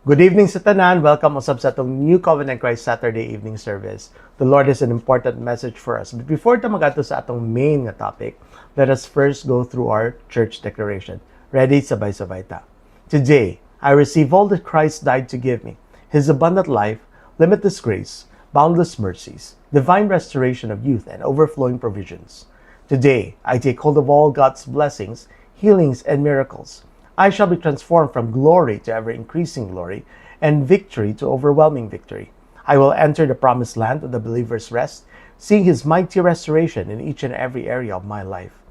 Good evening sa tanan. Welcome usab sa atong New Covenant Christ Saturday evening service. The Lord has an important message for us. But before ta magato sa atong main nga topic, let us first go through our church declaration. Ready? Sabay-sabay ta. Today, I receive all that Christ died to give me. His abundant life, limitless grace, boundless mercies, divine restoration of youth, and overflowing provisions. Today, I take hold of all God's blessings, healings, and miracles. I shall be transformed from glory to ever-increasing glory and victory to overwhelming victory. I will enter the promised land of the believer's rest, seeing His mighty restoration in each and every area of my life.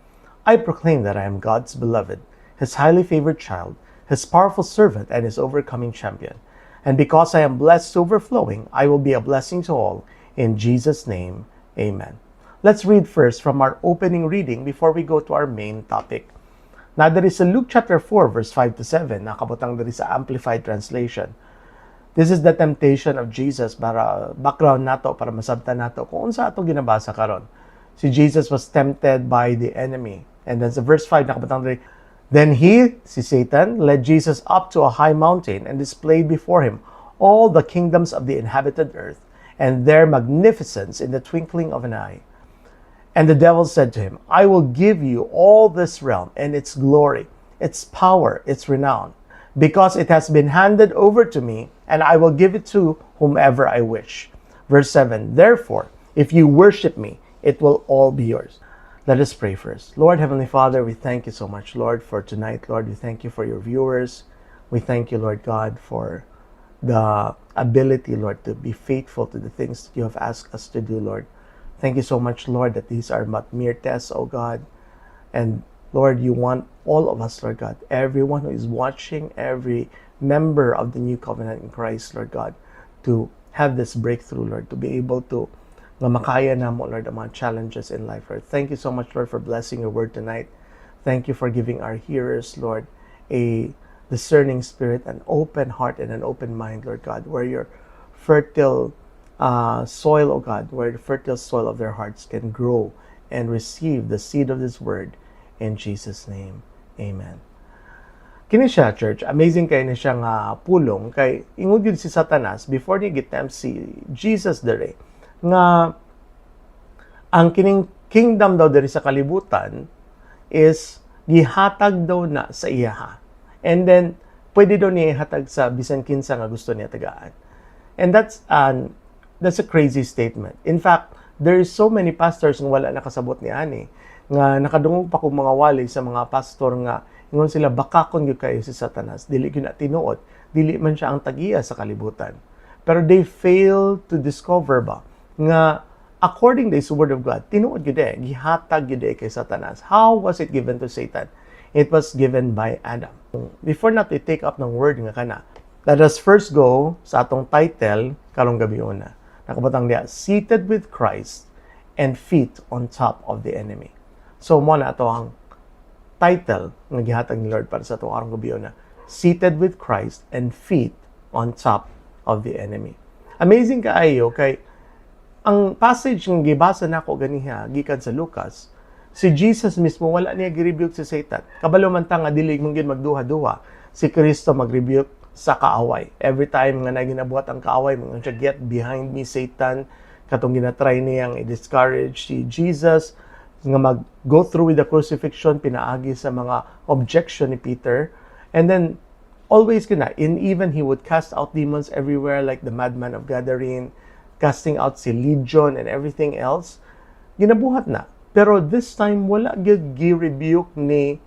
I proclaim that I am God's beloved, His highly favored child, His powerful servant, and His overcoming champion. And because I am blessed to overflowing, I will be a blessing to all. In Jesus' name, amen. Let's read first from our opening reading before we go to our main topic. Na dari sa Luke chapter 4 verse 5 to 7, nakabutang dari sa Amplified Translation. This is the temptation of Jesus, para background nato, para masabtan nato kung unsa ato ginabasa karon. Si Jesus was tempted by the enemy. And then sa verse 5 nakabutang dari, then he, si Satan, led Jesus up to a high mountain and displayed before him all the kingdoms of the inhabited earth and their magnificence in the twinkling of an eye. And the devil said to him, I will give you all this realm and its glory, its power, its renown, because it has been handed over to me, and I will give it to whomever I wish. Verse 7, therefore, if you worship me, it will all be yours. Let us pray first. Lord, Heavenly Father, we thank you so much, Lord, for tonight. Lord, we thank you for your viewers. We thank you, Lord God, for the ability, Lord, to be faithful to the things that you have asked us to do, Lord. Thank you so much, Lord, that these are not mere tests, oh God. And Lord, you want all of us, Lord God, everyone who is watching, every member of the New Covenant in Christ, Lord God, to have this breakthrough, Lord, to be able to makaya na mo, Lord, ang mga challenges in life, Lord. Thank you so much, Lord, for blessing your word tonight. Thank you for giving our hearers, Lord, a discerning spirit, an open heart, and an open mind, Lord God, where your fertile soil, oh God, where the fertile soil of their hearts can grow and receive the seed of this word. In Jesus' name, amen. Kini siya, church, amazing kay na siya nga pulong, kay ingod yun si Satanas, before niya gitempt si Jesus dere, nga ang kining kingdom daw dere sa kalibutan is gihatag daw na sa iya. And then, pwede daw niya ihatag sa bisan kinsa nga gusto niya tagaan. And that's a crazy statement. In fact, there is so many pastors nga wala nakasabot ni ani nga nakadungog pa kong mga wali sa mga pastor nga ingon sila bakakon gyud kayo si Satanas, dili gyud na tinuod, dili man siya ang tagiya sa kalibutan. Pero they fail to discover ba nga according to the word of God, tinuod gyud gihatag gyud kay Satanas. How was it given to Satan? It was given by Adam. Before nato take up ng word nga kana, let us first go sa atong title karong gabi una. Nakabutang diya, seated with Christ and feet on top of the enemy. So mo na ito ang title ng gihatag ni Lord para sa itong arang gabi na, seated with Christ and feet on top of the enemy. Amazing kaayo kay ang passage ng gibasa nako ganiha gikan sa Lucas, si Jesus mismo wala niya gi-rebuke si Satan. Kabalo man ta nga dili mong gyud magduha-duha, si Kristo mag-rebuke sa kaaway. Every time nga naginabuhat ang kaaway, mga siya, get behind me, Satan. Katong ginatry niyang i-discourage si Jesus, nga mag-go through with the crucifixion, pinaagi sa mga objection ni Peter. And then, always even he would cast out demons everywhere, like the madman of Gadarene, casting out si Legion and everything else. Ginabuhat na. Pero this time, wala gi-rebuke ni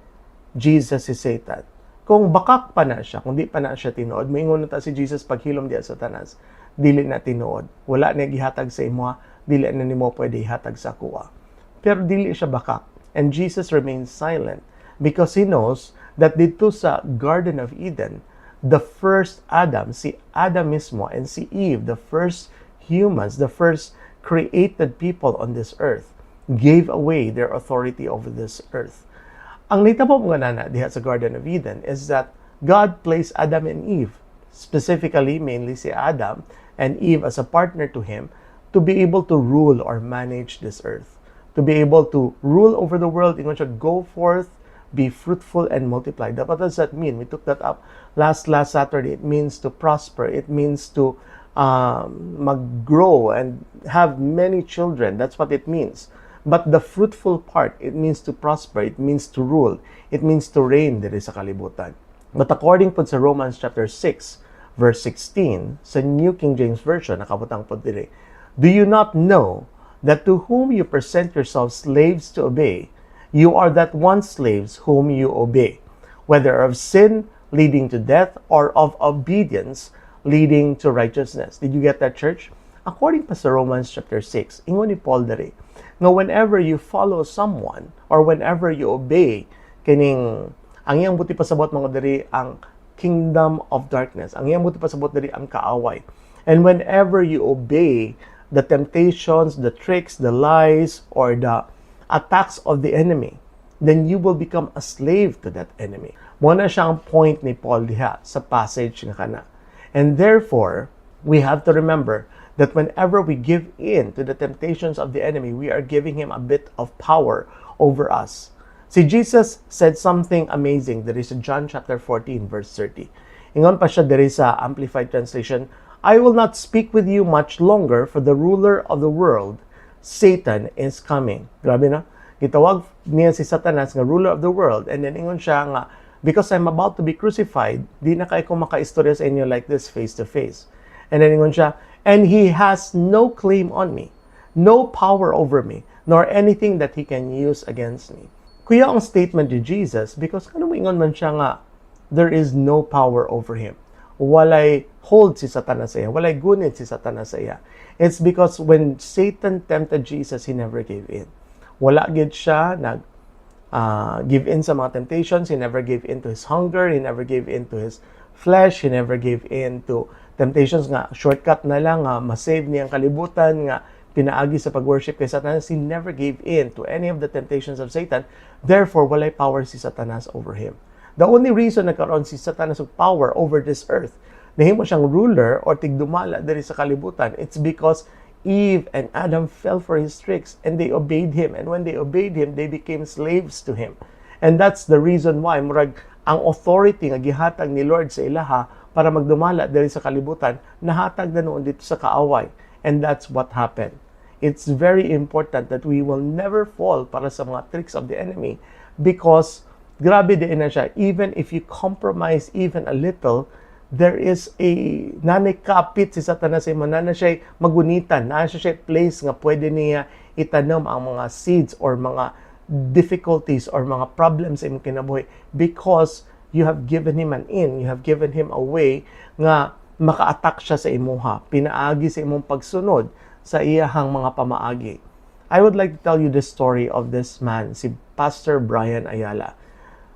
Jesus si Satan. Kung bakak pa na siya, kung di pa na siya tinuod, maingon na ta si Jesus paghilom diya sa Satanas, dili na tinuod. Wala na gihatag sa imo, dili na nimo pwede ihatag sa kuha. Pero dili siya bakak. And Jesus remains silent because he knows that dito sa Garden of Eden, the first Adam, si Adam mismo, and si Eve, the first humans, the first created people on this earth, gave away their authority over this earth. Ang nitabo mga nana diha sa Garden of Eden is that God placed Adam and Eve, specifically, mainly si Adam and Eve as a partner to him, to be able to rule or manage this earth. To be able to rule over the world, ingon siya, go forth, be fruitful and multiply. What does that mean? We took that up last Saturday. It means to prosper. It means to mag-grow and have many children. That's what it means. But the fruitful part, it means to prosper. It means to rule. It means to reign diri sa kalibutan. But according po sa Romans chapter 6, verse 16, sa New King James Version, nakabutang po diri, do you not know that to whom you present yourselves slaves to obey, you are that one slaves whom you obey, whether of sin leading to death or of obedience leading to righteousness. Did you get that, church? According pa sa Romans chapter 6, ingon ni Paul diri, nga whenever you follow someone or whenever you obey kining ang iyang buti pasabot mga diri ang kingdom of darkness, ang iyang buti pasabot diri ang kaaway, and whenever you obey the temptations, the tricks, the lies, or the attacks of the enemy, then you will become a slave to that enemy. Muna siya ang point ni Paul diha sa passage nga kana. And therefore, we have to remember that whenever we give in to the temptations of the enemy, we are giving him a bit of power over us. See, Jesus said something amazing. There is in John chapter 14, verse 30. Ingon pa siya, there is a Amplified Translation, I will not speak with you much longer, for the ruler of the world, Satan, is coming. Grabe na. Gitawag niya si Satanas nga ruler of the world, and then ingon siya nga, because I'm about to be crucified, di na kayo makaistorya sa inyo like this face to face. And then ingon siya, and he has no claim on me, no power over me, nor anything that he can use against me. Kuya ang statement ni Jesus, because ano mo ingon man siya nga, there is no power over him. Walay hold si Satanas sa iya, walay gunit si Satanas sa iya. It's because when Satan tempted Jesus, he never gave in. Wala gid siya give in sa mga temptations. He never gave in to his hunger. He never gave in to his flesh. He never gave in to temptations nga shortcut na lang nga masave niyang kalibutan nga pinaagi sa pag-worship kay Satanas. He never gave in to any of the temptations of Satan. Therefore, walay power si Satanas over him. The only reason nagkaroon si Satanas of power over this earth, nahimo siyang ruler or tigdumala diri sa kalibutan, it's because Eve and Adam fell for his tricks and they obeyed him. And when they obeyed him, they became slaves to him. And that's the reason why murag ang authority nga gihatag ni Lord sa ilaha para magdumala diri sa kalibutan, nahatag na noon dito sa kaaway. And that's what happened. It's very important that we will never fall para sa mga tricks of the enemy, because grabe din na siya. Even if you compromise even a little, there is a nanikapit si Satanas sa imo, na siya magunitan, na siya place nga pwede niya itanom ang mga seeds or mga difficulties or mga problems sa imong kinabuhi, because you have given him an in, you have given him a way nga maka-attack siya sa imuha, pinaagi sa imong pagsunod sa iyahang mga pamaagi. I would like to tell you the story of this man, si Pastor Brian Ayala.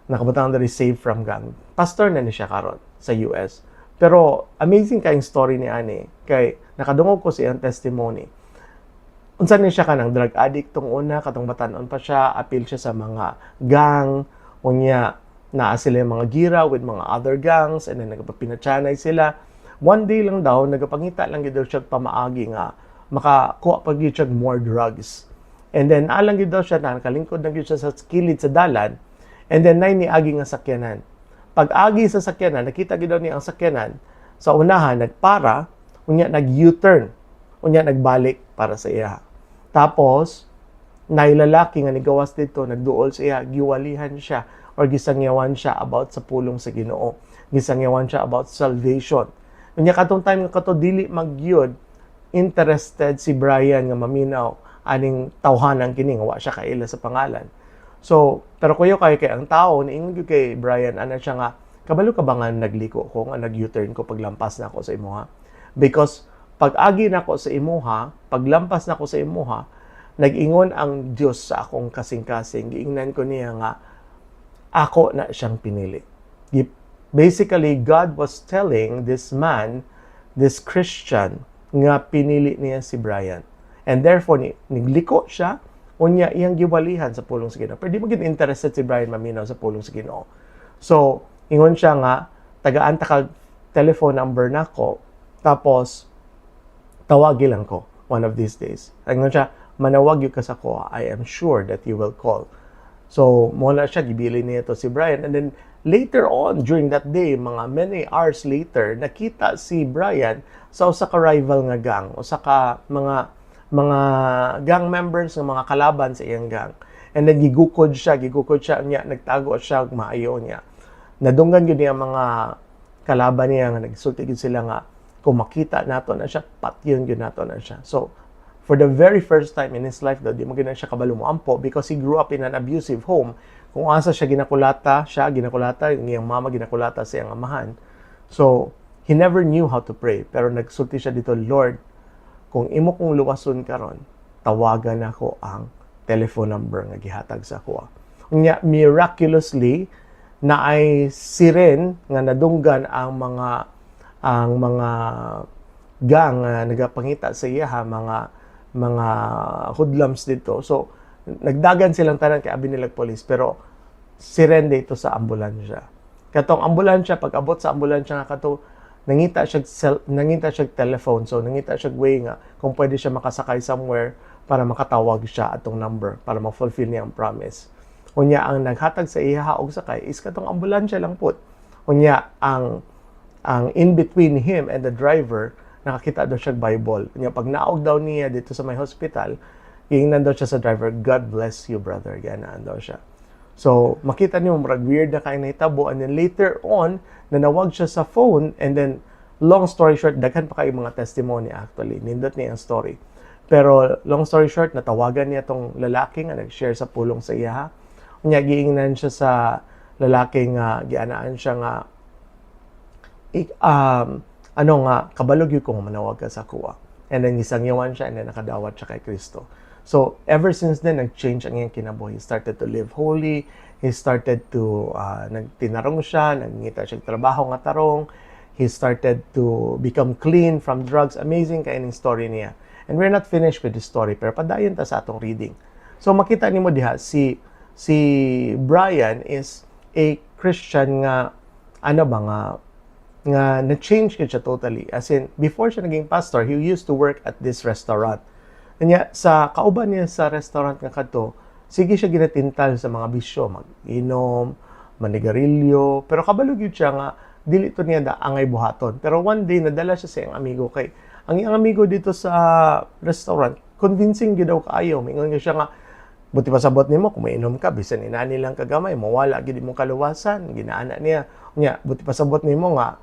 Nakabutang na Saved from Gang. Pastor na ni siya karon sa US. Pero amazing kayong story ni Ani, kay nakadungog ko sa iyang testimony. Unsa ni siya kanang drug addict tong una, katong batanon pa siya, appeal siya sa mga gang, unya naa sila yung mga gira with mga other gangs, and then nagpapinachanay sila. One day lang daw, nagapangita lang gid daw siya pamaagi nga makakuha pa gid siya more drugs. And then alang gid daw siya, nakalingkod na gid siya sa kilid sa dalan, and then nay niagi nga sakyanan. Pag-agi sa sakyanan, nakita gid daw niya ang sakyanan sa unahan, nagpara, unya nag-U-turn, unya nagbalik para sa iya. Tapos nailalaki nga nigawas dito, nagduol sa iya, giwalihan siya or gisangyawan siya about sa pulong sa Ginoo. Gisangyawan siya about salvation. Unya katong time nga kato dili magyud interested si Brian nga maminaw aning tawhanan kini nga wa siya kaila sa pangalan. So, pero kuyo kay ang tao niingon gyud kay Brian ana siya nga kabalo ka ba nga nagliko ko nga nag-U-turn ko paglampas na ako sa imuha, because pag-agi na ko sa imuha, paglampas na ko sa imuha, nag-ingon ang Dios sa akong kasing-kasing, giingnan ko niya nga ako na siyang pinili. Basically, God was telling this man, this Christian, nga pinili niya si Brian. And therefore, nigliko siya, unya iyang giwalihan sa pulong sa Ginoo. Pero di maging interested si Brian maminaw sa pulong sa Ginoo. So, ingon siya nga, tagaan ta kag telephone number nako, tapos tawagi lang ko one of these days. Ingon siya, manawag yung ka sa ko, I am sure that you will call. So, muna siya, gibili niya to si Brian. And then, later on, during that day, mga many hours later, nakita si Brian sa usa ka rival nga gang, usa ka mga gang members ng mga kalaban sa iyang gang. And then, gigukod siya niya, nagtago siya, maayo niya. Nadunggan yun niya mga kalaban niya, nga nagsulti sila nga, kung makita nato na siya, patyon yun nato na siya. So, for the very first time in his life, di mo gina siya kabalo mo ampo because he grew up in an abusive home. Kung asa siya ginakulata, yung iyang mama ginakulata sa iyang amahan. So, he never knew how to pray. Pero nagsulti siya dito, Lord, kung imo kong luwason karon, tawagan ako ang telephone number nga gihatag sa ako. Nya miraculously na ay siren nga nadunggan ang mga gang nga nagapangita sa iya mga hoodlums dito. So, nagdagan silang tanan kay abi nilang police, pero siren dito sa ambulansya. Katong ambulansya, pag abot sa ambulansya nga kato, nangita siya telephone. So, nangita siya way nga kung pwede siya makasakay somewhere para makatawag siya atong number para ma-fulfill niya ang promise. Unya, ang naghatag sa iya og sakay is katong ambulansya lang put. Unya, ang in between him and the driver, nakakita daw siya Bible. Kanya pag naog daw niya dito sa may hospital, ingnan daw siya sa driver, God bless you, brother. Ganaan daw siya. So, makita niyo, marag weird na kayo nahitabo. And then later on, nanawag siya sa phone. And then, long story short, daghan pa kayo mga testimony actually. Nindot niya ang story. Pero, long story short, natawagan niya tong lalaki nga nag-share sa pulong sa iya. Kanya, giingnan siya sa lalaki nga, gianaan siya nga, kabalog yun kung manawag ka sa kuwa. And then, isangyawan siya and then nakadawat siya kay Kristo. So, ever since then, nag-change ang iyang kinabuhi. He started to live holy. He started to, nagtinarong siya, nagngita siya trabaho nga tarong. He started to become clean from drugs. Amazing kaining story niya. And we're not finished with the story, pero padayon ta sa atong reading. So, makita nimo diha, si Brian is a Christian nga, nga na-change siya totally. As in, before siya naging pastor, he used to work at this restaurant. Kanya, sa kauban niya sa restaurant nga kadto, sige siya ginatintal sa mga bisyo, mag-inom, manigarilyo, pero kabalog yun siya nga, dili to niya da angay buhaton. Pero one day, nadala siya sa iyang amigo kay, ang iyang amigo dito sa restaurant, convincing gid daw kaayo. Mingon siya nga, buti pa sabot nimo kung mainom ka, bisan inani lang kagamay, mawala gid imong kaluwasan, ginaana niya. Nya, buti pa sabot nimo nga,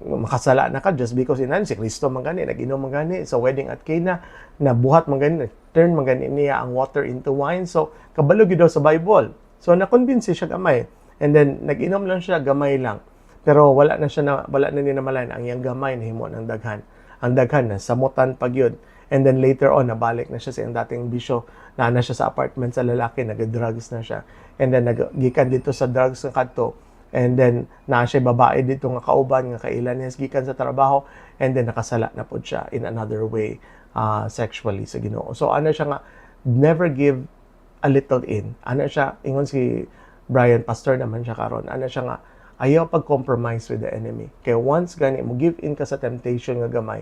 makasala na ka just because inan si Kristo mangani nag-inom mangani sa wedding at Cana na buhat mangani turn mangani niya ang water into wine. So kabalo gyud daw sa Bible. So na-convince siya gamay and then nag-inom lang siya gamay lang, pero wala na niya namalayan ang iyang gamay na himo ng daghan. Ang daghan na samutan pag yun. And then later on nabalik na siya sa iyang dating bisyo, na siya sa apartment sa lalaki, nag-drugs na siya, and then nagikan dito sa drugs ng kadto. And then, na siya babae dito nga kauban, nga kailan niya gikan sa trabaho, and then nakasala na po siya in another way, sexually sa Ginoo. So, ano siya nga, never give a little in. Ano siya, ingon si Brian, pastor naman siya karon. Ano siya nga, ayaw pag-compromise with the enemy. Kaya once gani, mo give in ka sa temptation nga gamay,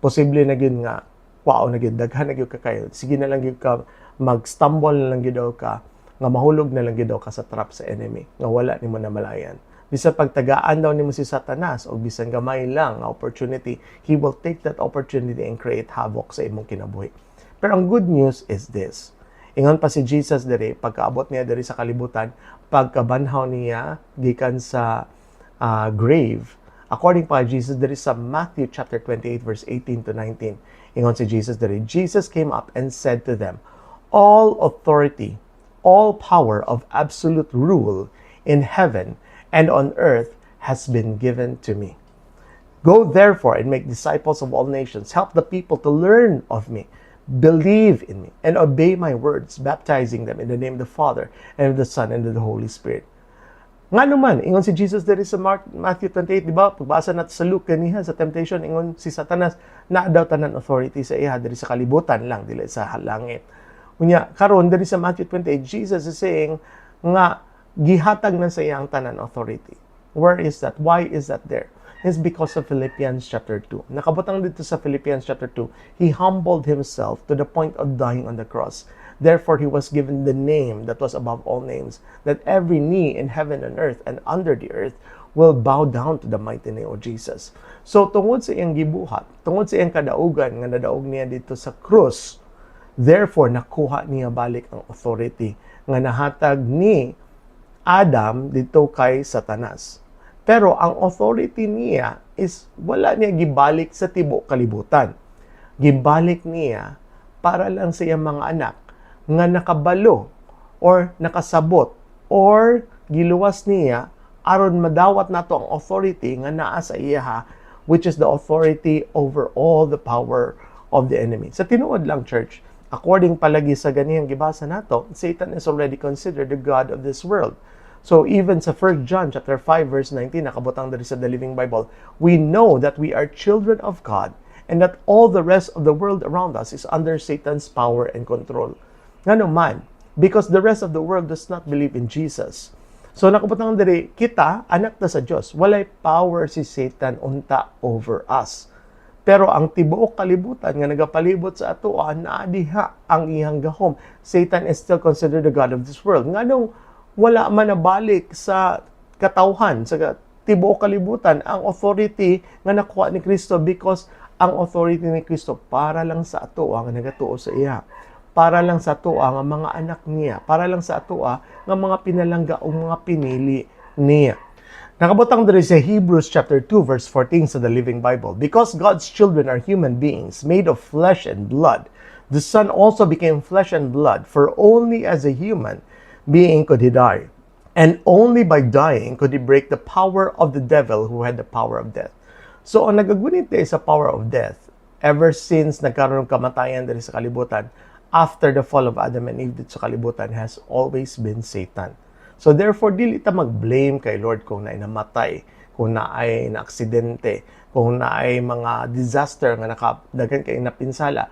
posible na yun nga, wow, na yun, daghan na yun ka kayo. Sige na lang yun ka, mag-stumble na lang yun daw ka, nga mahulog na lang daw ka sa trap sa enemy, nga wala nimo na malayan. Bisan pagtagaan daw nimo si Satanas o bisan gamay lang nga opportunity, he will take that opportunity and create havoc sa imong kinabuhi. Pero ang good news is this. Ingon pa si Jesus diri, pagkaabot niya diri sa kalibutan, pagkabanhaw niya gikan sa grave. According pa Jesus diri sa Matthew chapter 28 verse 18 to 19. Ingon si Jesus diri, Jesus came up and said to them, all authority, all power of absolute rule in heaven and on earth has been given to me. Go therefore and make disciples of all nations. Help the people to learn of me, believe in me, and obey my words, baptizing them in the name of the Father and of the Son and of the Holy Spirit. Nga naman, ingon si Jesus diri sa Matthew 28, di ba? Pagbasa natin sa Luke kaniha sa temptation, ingon si Satanas, na daw tanan authority sa iya diri sa kalibutan lang, dili sa langit. Unya, karon diri sa Matthew 28, Jesus is saying nga gihatag na sa iyang tanan authority. Where is that? Why is that there? It's because of Philippians chapter 2. Nakabutang dito sa Philippians chapter 2, he humbled himself to the point of dying on the cross. Therefore, he was given the name that was above all names, that every knee in heaven and earth and under the earth will bow down to the mighty name of Jesus. So, tungod sa iyang gibuhat, tungod sa iyang kadaugan nga nadaog niya dito sa krus, therefore, nakuha niya balik ang authority nga nahatag ni Adam dito kay Satanas. Pero ang authority niya is wala niya gibalik sa tibuok kalibutan. Gibalik niya para lang sa iyang mga anak nga nakabalo or nakasabot or giluwas niya aron madawat nato ang authority nga naa sa iya, which is the authority over all the power of the enemy. Sa tinuod lang, church, according palagi sa ganiyang gibasa nato, Satan is already considered the god of this world. So even sa 1 John chapter 5 verse 19, nakabutang diri sa The Living Bible, we know that we are children of God and that all the rest of the world around us is under Satan's power and control. Ngano man, because the rest of the world does not believe in Jesus. So nakabutang diri, kita, anak na sa Diyos, walay power si Satan unta over us. Pero ang tibuok kalibutan nga nagapalibot sa ato, naadiha ang iyang gahom. Satan is still considered the god of this world. Nganong wala man nabalik sa katawhan, sa tibuok kalibutan, ang authority nga nakuha ni Kristo, because ang authority ni Kristo para lang sa ato nga nagatuo sa iya. Para lang sa ato nga mga anak niya. Para lang sa ato nga mga pinalangga o mga pinili niya. Nakabutang diri sa Hebrews chapter 2 verse 14 sa The Living Bible. Because God's children are human beings made of flesh and blood, the Son also became flesh and blood, for only as a human being could he die. And only by dying could he break the power of the devil who had the power of death. So, ang nagagunit tayo sa power of death, ever since nagkaroon ng kamatayan diri sa kalibutan, after the fall of Adam and Eve dito sa kalibutan, has always been Satan. So, therefore, dili ta mag-blame kay Lord kung naay namatay, kung naay na-aksidente, kung naay mga disaster nga nakadagan kay napinsala.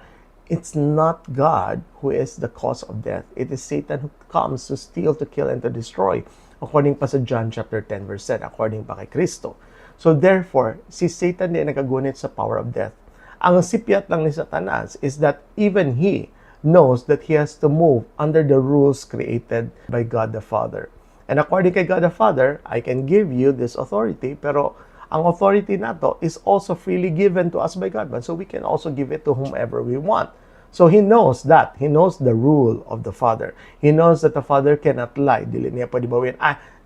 It's not God who is the cause of death. It is Satan who comes to steal, to kill, and to destroy. According pa sa John chapter 10 verse 10, according pa kay Kristo. So therefore, si Satan din nagagunit sa power of death. Ang sipiat lang ni Satanas is that even he knows that he has to move under the rules created by God the Father. And according kay God the Father, I can give you this authority, pero ang authority nato is also freely given to us by God, so we can also give it to whomever we want. So he knows that. He knows the rule of the Father. He knows that the Father cannot lie. Dili niya pwede bawin,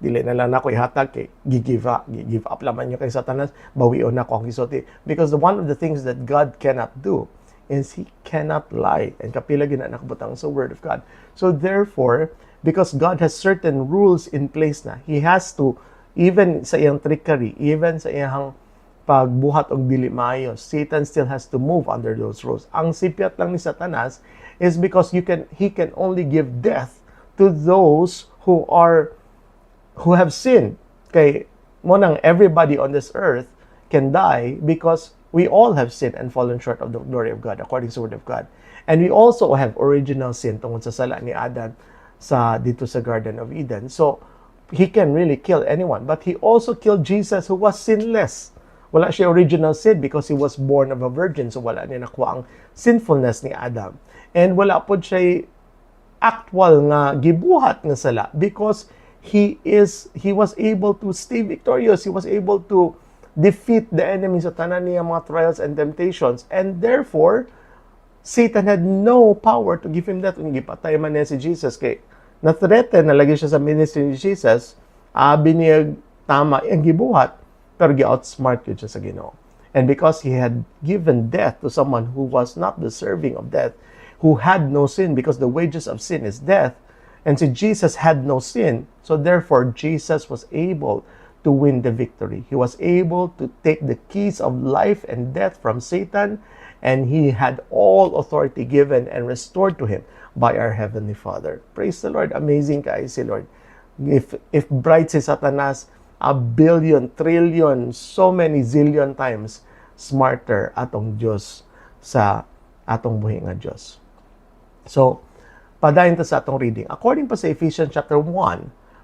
dili na lang ako ihatag kay give up laman niyo kay Satanas, bawion na ko ang isulti. Because one of the things that God cannot do is He cannot lie. And kapila ginanakbutang sa Word of God. So therefore, because God has certain rules in place na, He has to, even sa iyang trickery, even sa iyang pagbuhat og dili maayo, Satan still has to move under those rules. Ang sipiat lang ni Satanas is because he can only give death to those who have sinned. Kay mo nang everybody on this earth can die because we all have sinned and fallen short of the glory of God, according to the Word of God. And we also have original sin tungod sa sala ni Adam dito sa Garden of Eden. So he can really kill anyone, but he also killed Jesus, who was sinless. Wala siya original sin because he was born of a virgin, so wala niya nakuha ang sinfulness ni Adam. And wala po siya actual nga gibuhat nga sala because he was able to stay victorious. He was able to defeat the enemy sa tanan niya mga trials and temptations, and therefore Satan had no power to give him that. Kung gipatay man niya si Jesus, kay na-threaten na lagi siya sa ministry ni Jesus, biniyag tama ang gibuhat, pero gi-outsmart yun siya sa Ginoo. And because he had given death to someone who was not deserving of death, who had no sin, because the wages of sin is death, and si Jesus had no sin, so therefore Jesus was able to win the victory. He was able to take the keys of life and death from Satan, and he had all authority given and restored to him by our Heavenly Father. Praise the Lord. Amazing kayo si Lord. If bright si Satanas, a billion, trillion, so many zillion times smarter atong Diyos sa atong buhi nga Diyos. So, padayon ta sa atong reading. According pa sa Ephesians chapter 1,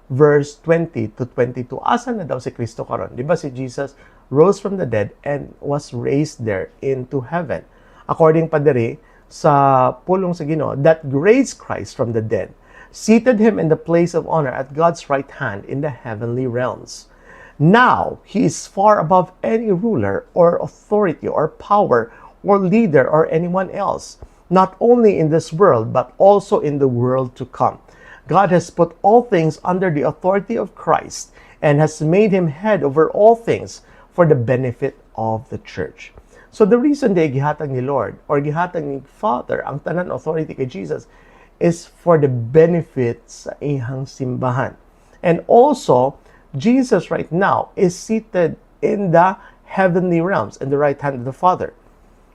verse 20 to 22, asa na daw si Kristo karon? Di ba si Jesus rose from the dead and was raised there into heaven? According pa diri sa pulong sa Ginoo that raised Christ from the dead, seated him in the place of honor at God's right hand in the heavenly realms. Now, he is far above any ruler or authority or power or leader or anyone else, not only in this world, but also in the world to come. God has put all things under the authority of Christ and has made him head over all things for the benefit of the church. So the reason they gihatag ni Lord or gihatag ni Father ang tanan authority kay Jesus is for the benefit sa ihang simbahan. And also, Jesus right now is seated in the heavenly realms in the right hand of the Father.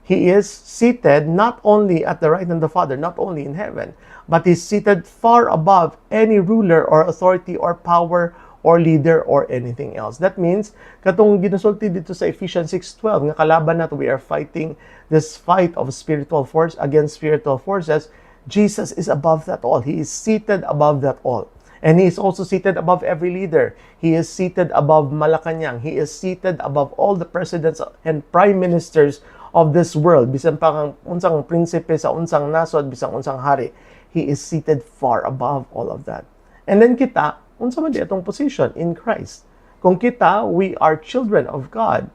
He is seated not only at the right hand of the Father, not only in heaven, but he's seated far above any ruler or authority or power or leader or anything else. That means, katong ginusulti dito sa Ephesians 6:12, nga kalaban nato, we are fighting this fight of spiritual force against spiritual forces. Jesus is above that all. He is seated above that all. And he is also seated above every leader. He is seated above Malacanang. He is seated above all the presidents and prime ministers of this world. Bisan pa kang unsang prinsipe sa unsang nasod, bisan unsang hari. He is seated far above all of that. And then kita, unsa man di atong position in Christ. Kung kita, we are children of God.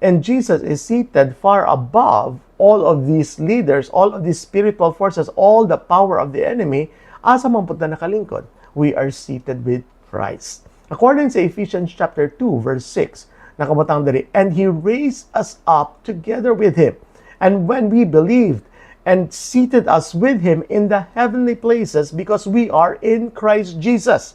And Jesus is seated far above all of these leaders, all of these spiritual forces, all the power of the enemy. Asa man pud na nakalingkod? We are seated with Christ. According to Ephesians chapter 2, verse 6, nakabutang diri, and he raised us up together with him. And when we believed, and seated us with him in the heavenly places because we are in Christ Jesus.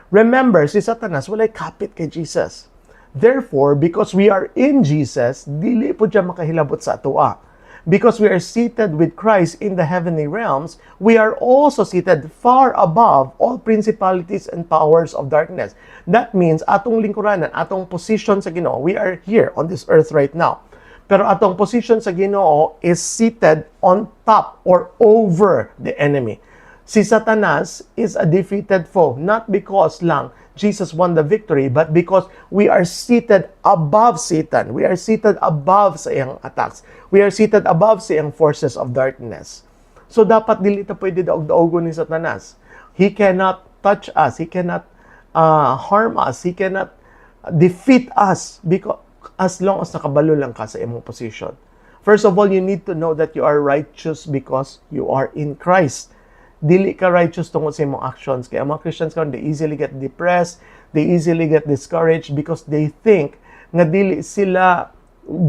Remember, si Satanas walay kapit kay Jesus. Therefore, because we are in Jesus, dili po siya makahilabot sa atoa. Because we are seated with Christ in the heavenly realms, we are also seated far above all principalities and powers of darkness. That means, atong lingkuranan, atong position sa Ginoo, we are here on this earth right now. Pero atong position sa Ginoo is seated on top or over the enemy. Si Satanas is a defeated foe, not because lang Jesus won the victory, but because we are seated above Satan. We are seated above sa iyang attacks. We are seated above sa iyang forces of darkness. So dapat dili ta pwede daog-daogon ni Satanas. He cannot touch us. He cannot harm us. He cannot defeat us because as long as nakabalo lang ka sa imong position. First of all, you need to know that you are righteous because you are in Christ. Dili ka righteous tungkol sa imong actions. Kaya mga Christians karon, they easily get depressed, they easily get discouraged because they think nga dili sila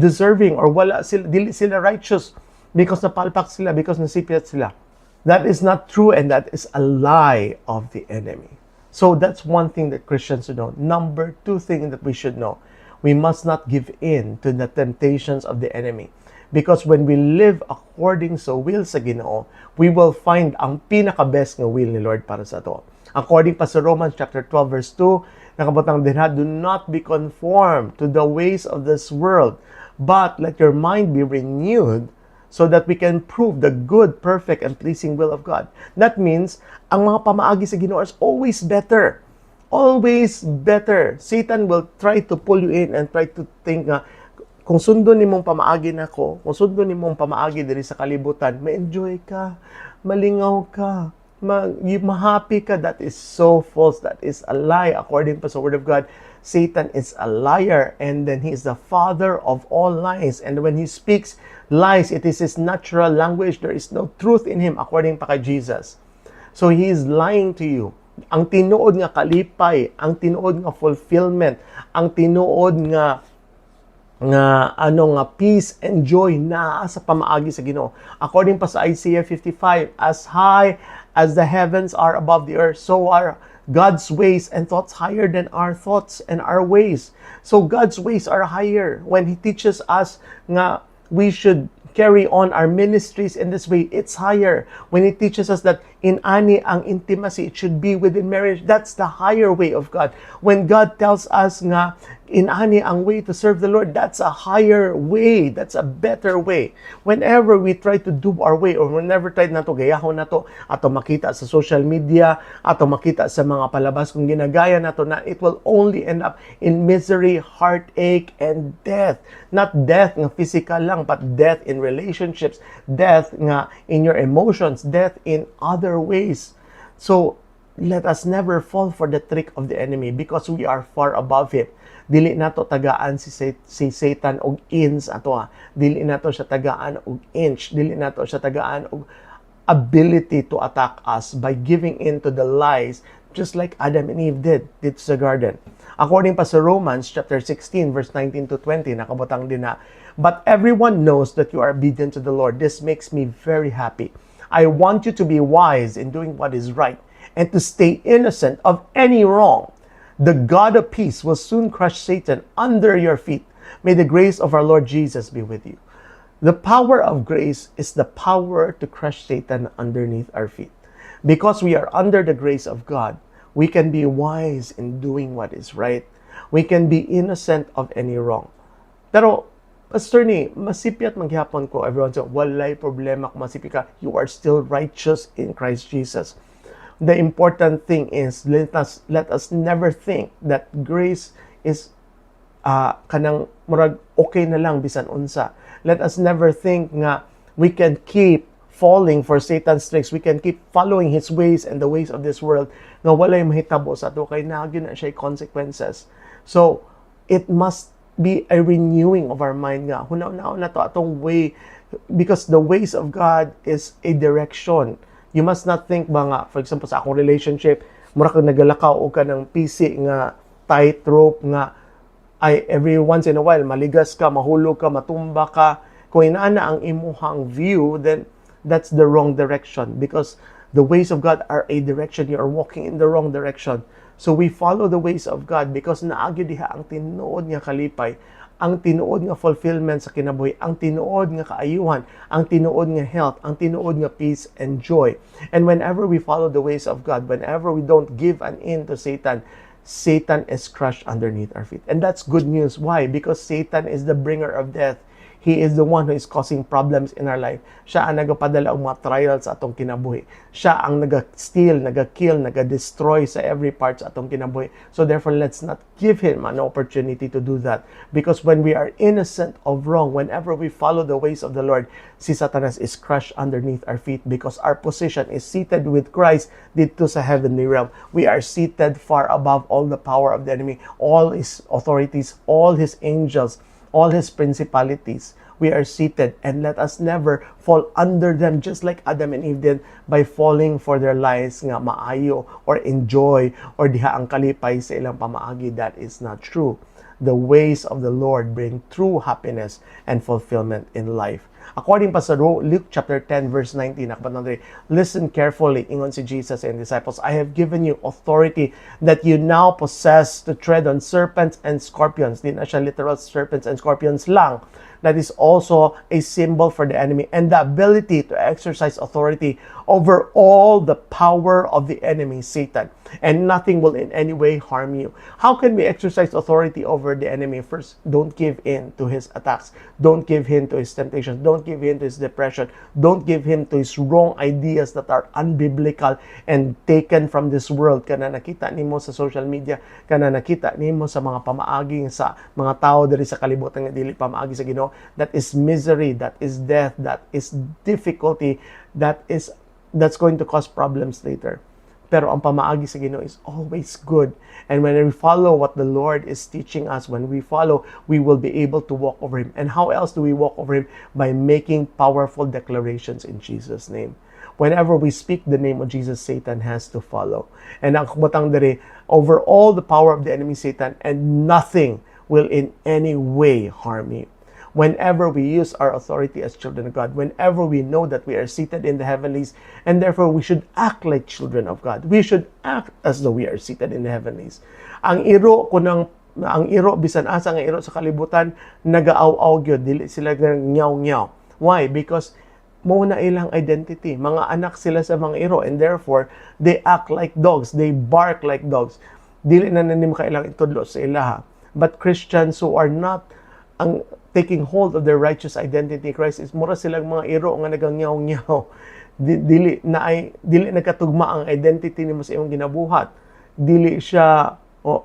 deserving or dili sila righteous because napalpak sila, because nasipyat sila. That is not true, and that is a lie of the enemy. So that's one thing that Christians should know. Number two thing that we should know, we must not give in to the temptations of the enemy. Because when we live according sa will sa Ginoo, we will find ang pinaka-best nga will ni Lord para sa ato. According pa sa Romans chapter 12 verse 2, nakabutang dinha, do not be conformed to the ways of this world, but let your mind be renewed so that we can prove the good, perfect, and pleasing will of God. That means, ang mga pamaagi sa Ginoo is always better. Always better. Satan will try to pull you in and try to think nga, kung sundo ni mong pamaagi nako, kung sundo ni mong pamaagi diri sa kalibutan, ma-enjoy ka, malingaw ka, ma-happy ka. That is so false. That is a lie according to the Word of God. Satan is a liar, and then he is the father of all lies. And when he speaks lies, it is his natural language. There is no truth in him according pa kay Jesus. So he is lying to you. Ang tinuod nga kalipay, ang tinuod nga fulfillment, ang tinuod nga peace and joy na sa pamaagi sa Ginoo. According pa sa Isaiah 55, as high as the heavens are above the earth, so are God's ways and thoughts higher than our thoughts and our ways. So God's ways are higher. When He teaches us nga we should carry on our ministries in this way, it's higher. When He teaches us that Inani ang intimacy, it should be within marriage. That's the higher way of God. When God tells us nga, inani ang way to serve the Lord, that's a higher way. That's a better way. Whenever we try to do our way, or whenever try na to, gayahon na to, ato makita sa social media, ato makita sa mga palabas kung ginagaya na to, na it will only end up in misery, heartache, and death. Not death nga physical lang, but death in relationships, death nga in your emotions, death in other ways. So, let us never fall for the trick of the enemy because we are far above him. Dili nato tagaan si Satan og ins ato Dili nato siya tagaan og inch. Dili nato siya tagaan og ability to attack us by giving in to the lies, just like Adam and Eve did sa garden. According pa sa Romans chapter 16 verse 19 to 20, nakabutang din na, but everyone knows that you are obedient to the Lord. This makes me very happy. I want you to be wise in doing what is right and to stay innocent of any wrong. The God of peace will soon crush Satan under your feet. May the grace of our Lord Jesus be with you. The power of grace is the power to crush Satan underneath our feet. Because we are under the grace of God, we can be wise in doing what is right. We can be innocent of any wrong. Pero, Pastor ni, masipyat maghapon ko. Everyone says, walay problema kung masipya ka. You are still righteous in Christ Jesus. The important thing is, let us never think that grace is kanang murag okay na lang bisan unsa. Let us never think nga we can keep falling for Satan's tricks. We can keep following his ways and the ways of this world nga walay mahitabo sa ato kay nagyon na siya consequences. So, it must be a renewing of our mind nga. Hunaw-hunaw na to atong way, because the ways of God is a direction. You must not think ba nga, for example, sa akong relationship, mura kang nagalakaw o ka ng PC nga tightrope nga, ay every once in a while, maligas ka, mahulog ka, matumba ka. Kung inaana ang imuhang view, then that's the wrong direction. Because the ways of God are a direction. You are walking in the wrong direction. So we follow the ways of God because naagyo diha ang tinuod nga kalipay, ang tinuod nga fulfillment sa kinabuhi, ang tinuod nga kaayuhan, ang tinuod nga health, ang tinuod nga peace and joy. And whenever we follow the ways of God, whenever we don't give an in to Satan, Satan is crushed underneath our feet. And that's good news. Why? Because Satan is the bringer of death. He is the one who is causing problems in our life. Siya ang nagapadala og mga trials sa atong kinabuhi. Siya ang naga-steal, naga-kill, naga-destroy sa every part sa atong kinabuhi. So therefore, let's not give him an opportunity to do that. Because when we are innocent of wrong, whenever we follow the ways of the Lord, si Satanas is crushed underneath our feet because our position is seated with Christ dito sa heavenly realm. We are seated far above all the power of the enemy, all his authorities, all his angels, all his principalities. We are seated, and let us never fall under them just like Adam and Eve did by falling for their lies nga maayo or enjoy or diha ang kalipay sa ilang pamaagi. That is not true. The ways of the Lord bring true happiness and fulfillment in life. According pa sa Luke chapter 10 verse 19, listen carefully, ingon si Jesus and disciples, I have given you authority that you now possess to tread on serpents and scorpions. Di na siya literal serpents and scorpions lang. That is also a symbol for the enemy and the ability to exercise authority over all the power of the enemy, Satan. And nothing will in any way harm you. How can we exercise authority over the enemy? First, don't give in to his attacks. Don't give in to his temptations. Don't give in to his depression. Don't give in to his wrong ideas that are unbiblical and taken from this world. Kana nakita nimo sa social media, kana nakita nimo sa mga pamaaging sa mga tao diri sa kalibutan nga dili pamaagi sa Ginoo. That is misery, that is death, that is difficulty, that's going to cause problems later. Pero ang pamaagi sa Ginoo is always good. And when we follow what the Lord is teaching us, when we follow, we will be able to walk over Him. And how else do we walk over Him? By making powerful declarations in Jesus' name. Whenever we speak the name of Jesus, Satan has to follow. And ang kumutang dere, over all the power of the enemy, Satan, and nothing will in any way harm you. Whenever we use our authority as children of God, whenever we know that we are seated in the heavenlies, and therefore we should act like children of God. We should act as though we are seated in the heavenlies. Ang iro bisan asa nga iro sa kalibutan, nagaaw-aw gyud, dili sila nyaw-nyaw. Why? Because mo na ilang identity. Mga anak sila sa mga iro, and therefore, they act like dogs. They bark like dogs. Dili na nanim ka ilang itudlo sa ilaha. But Christians who are not ang taking hold of their righteous identity in Christ is mura silang mga iro nga nagangyaw-nyaw. Dili nagkatugma ang identity nimo sa imong ginabuhat. Dili siya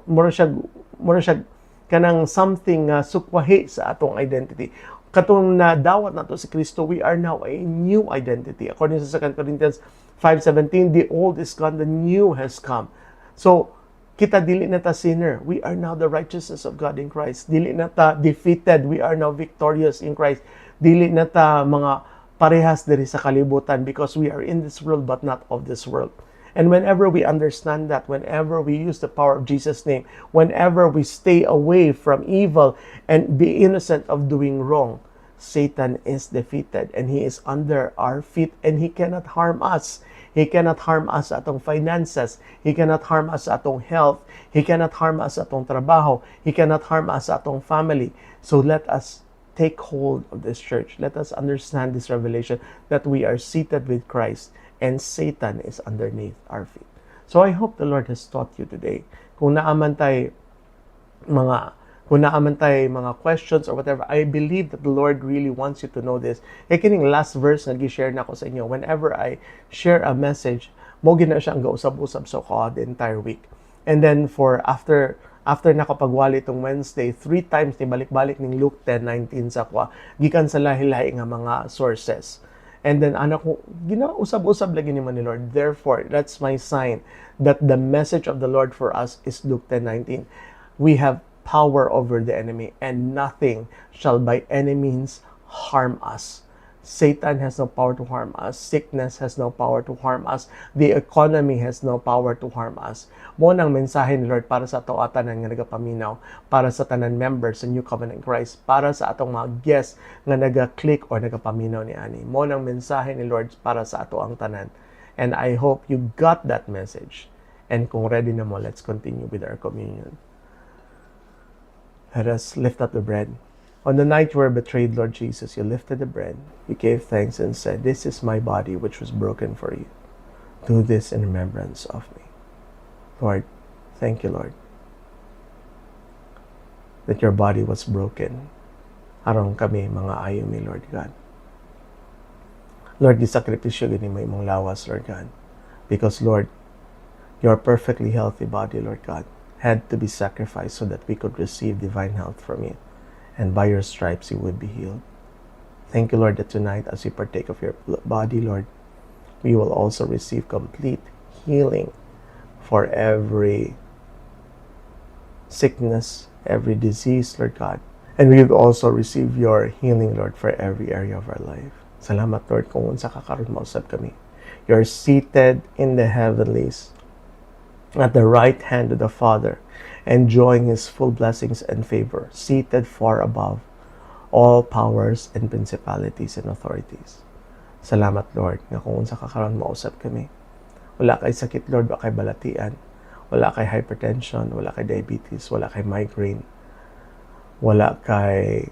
mura siya kanang something sukwahi sa atong identity. Katong nadawat nato si Kristo, we are now a new identity. According sa 2 Corinthians 5:17, the old is gone, the new has come. So, kita dili na ta sinner. We are now the righteousness of God in Christ. Dili na ta defeated. We are now victorious in Christ. Dili na ta mga parehas diri sa kalibutan because we are in this world but not of this world. And whenever we understand that, whenever we use the power of Jesus' name, whenever we stay away from evil and be innocent of doing wrong, Satan is defeated and he is under our feet and he cannot harm us. He cannot harm us sa atong finances. He cannot harm us sa atong health. He cannot harm us sa atong trabaho. He cannot harm us sa atong family. So let us take hold of this church. Let us understand this revelation that we are seated with Christ and Satan is underneath our feet. So I hope the Lord has taught you today. Kung naaman tay mga questions or whatever, I believe that the Lord really wants you to know this. Kining last verse na gi-share na ko sa inyo, whenever I share a message, mo gina siya ang gausab-usab sa ko the entire week. And then for after nakapagwali itong Wednesday, 3 times ni balik-balik ning Luke 10:19 sa kwa, gikan sa lahi-lahi nga mga sources. And then anak ko, ginausab-usab lagi ni man ni Lord. Therefore, that's my sign that the message of the Lord for us is Luke 10:19. We have power over the enemy and nothing shall by any means harm us. Satan has no power to harm us. Sickness has no power to harm us. The economy has no power to harm us. Mo nang mensahe ni Lord para sa ato tanan nga nagapaminaw, para sa tanan members sa New Covenant Christ, para sa atong mga guests nga naga-click or nagapaminaw ni ani. Mo nang mensahe ni Lord para sa ato ang tanan. And I hope you got that message. And kung ready na mo, let's continue with our communion. Let us lift up the bread. On the night you were betrayed, Lord Jesus, you lifted the bread, you gave thanks and said, "This is my body which was broken for you. Do this in remembrance of me." Lord, thank you, Lord, that your body was broken. Aron kami mga ayo mi, Lord God. Lord, gisakripisyo gini mo imong lawas, Lord God. Because, Lord, your perfectly healthy body, Lord God, had to be sacrificed so that we could receive divine health from you. And by your stripes, you would be healed. Thank you, Lord, that tonight, as we partake of your body, Lord, we will also receive complete healing for every sickness, every disease, Lord God. And we will also receive your healing, Lord, for every area of our life. Salamat, Lord, kung unsa ka karon mausab kami. You're seated in the heavenlies at the right hand of the Father, enjoying his full blessings and favor, seated far above all powers and principalities and authorities. Salamat, Lord, nga kung unsa ka karon mausab kami. Wala kay sakit, Lord, wala kay balatian, wala kay hypertension, wala kay diabetes, wala kay migraine, wala kay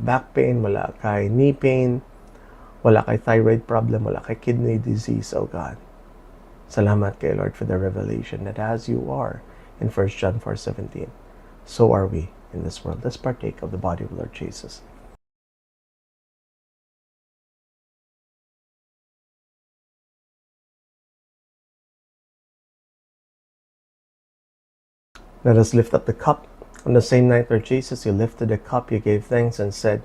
back pain, wala kay knee pain, wala kay thyroid problem, wala kay kidney disease, oh God. Salamat kay Lord for the revelation that as you are in 1 John 4:17, so are we in this world. Let's partake of the body of Lord Jesus. Let us lift up the cup. On the same night, Lord Jesus, you lifted the cup, you gave thanks and said,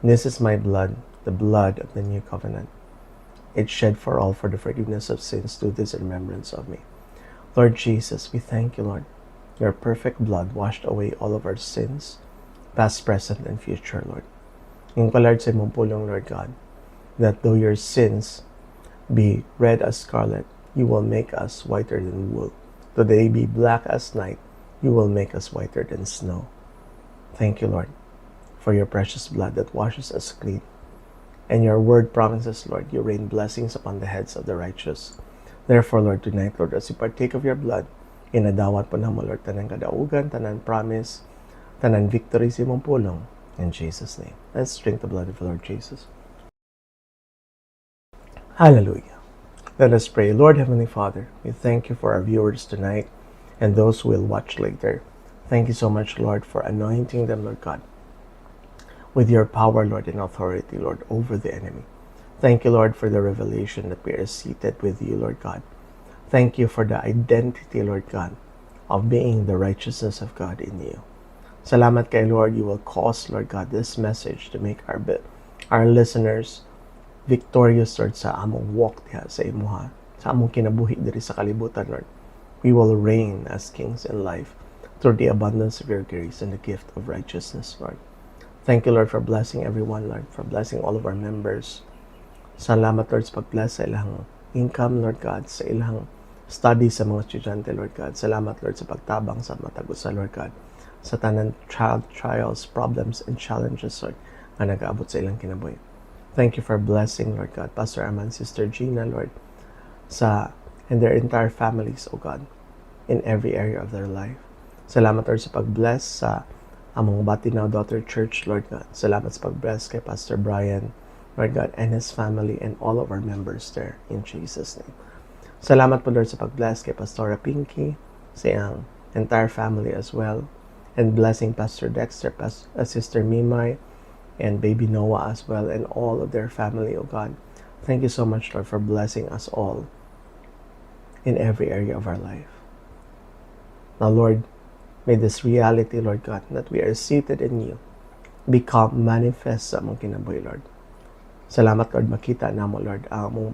"This is my blood, the blood of the new covenant. It's shed for all for the forgiveness of sins. Do this in remembrance of me." Lord Jesus, we thank you, Lord. Your perfect blood washed away all of our sins, past, present, and future, Lord. Yung palad sa imong pulong, Lord God, that though your sins be red as scarlet, you will make us whiter than wool. Though they be black as night, you will make us whiter than snow. Thank you, Lord, for your precious blood that washes us clean. And your word promises, Lord, you rain blessings upon the heads of the righteous. Therefore, Lord, tonight, Lord, as we partake of your blood, inadawat po na mo, Lord, tanan kadaugan, tanan promise, tanan victory sa imong pulong. In Jesus' name. Let's drink the blood of the Lord Jesus. Hallelujah. Let us pray. Lord Heavenly Father, we thank you for our viewers tonight and those who will watch later. Thank you so much, Lord, for anointing them, Lord God, with your power, Lord, and authority, Lord, over the enemy. Thank you, Lord, for the revelation that we are seated with you, Lord God. Thank you for the identity, Lord God, of being the righteousness of God in you. Salamat kay Lord, you will cause, Lord God, this message to make our listeners victorious, Lord, sa among walk diha sa imuha, sa among kinabuhi diri sa kalibutan, Lord. We will reign as kings in life through the abundance of your grace and the gift of righteousness, Lord. Thank you, Lord, for blessing everyone, Lord, for blessing all of our members. Salamat, Lord, sa pag-bless sa ilang income, Lord God, sa ilang study sa mga estudyante, Lord God. Salamat, Lord, sa pagtabang sa matagusa, Lord God, sa tanan trials, problems, and challenges, Lord, na nag-aabot sa ilang kinabuhi. Thank you for blessing, Lord God, Pastor Arman, Sister Gina, Lord, and their entire families, O God, in every area of their life. Salamat, Lord, sa pag-bless sa among Batinaw Daughter Church, Lord God. Salamat sa pag-bless kay Pastor Brian, Lord God, and his family and all of our members there, in Jesus' name. Salamat po, Lord, sa pag-bless kay Pastora Pinky, sa iyang entire family as well, and blessing Pastor Dexter, Sister Mimay, and baby Noah as well, and all of their family, oh God. Thank you so much, Lord, for blessing us all in every area of our life. Now, Lord, may this reality, Lord God, that we are seated in you, become manifest sa among kinabuhi, Lord. Salamat, Lord, makita na mo, Lord, ang among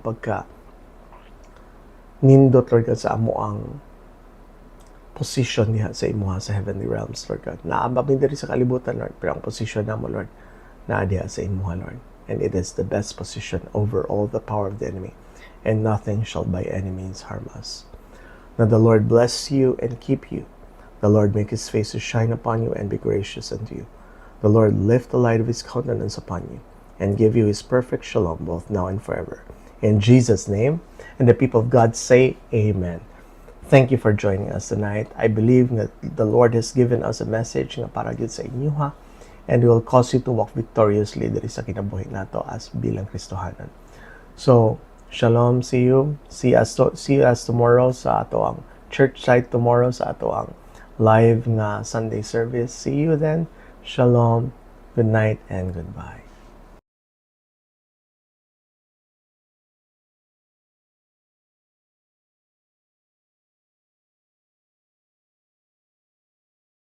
nindot, Lord God, sa amo ang position niya sa imuha sa heavenly realms, Lord God. Naabab ni diri sa kalibutan, Lord, pero ang position na mo, Lord, na diha sa imuha, Lord. And it is the best position over all the power of the enemy, and nothing shall by any means harm us. Now the Lord bless you and keep you. The Lord make his face to shine upon you and be gracious unto you. The Lord lift the light of his countenance upon you and give you his perfect shalom both now and forever. In Jesus' name, and the people of God say amen. Thank you for joining us tonight. I believe that the Lord has given us a message nga para gyud sa inyo ha, and will cause you to walk victoriously diri sa kinabuhi nato as bilang Kristohanan. So, shalom, see you. See us tomorrow sa ato ang church site tomorrow sa ato ang live na Sunday service. See you then. Shalom, good night, and goodbye.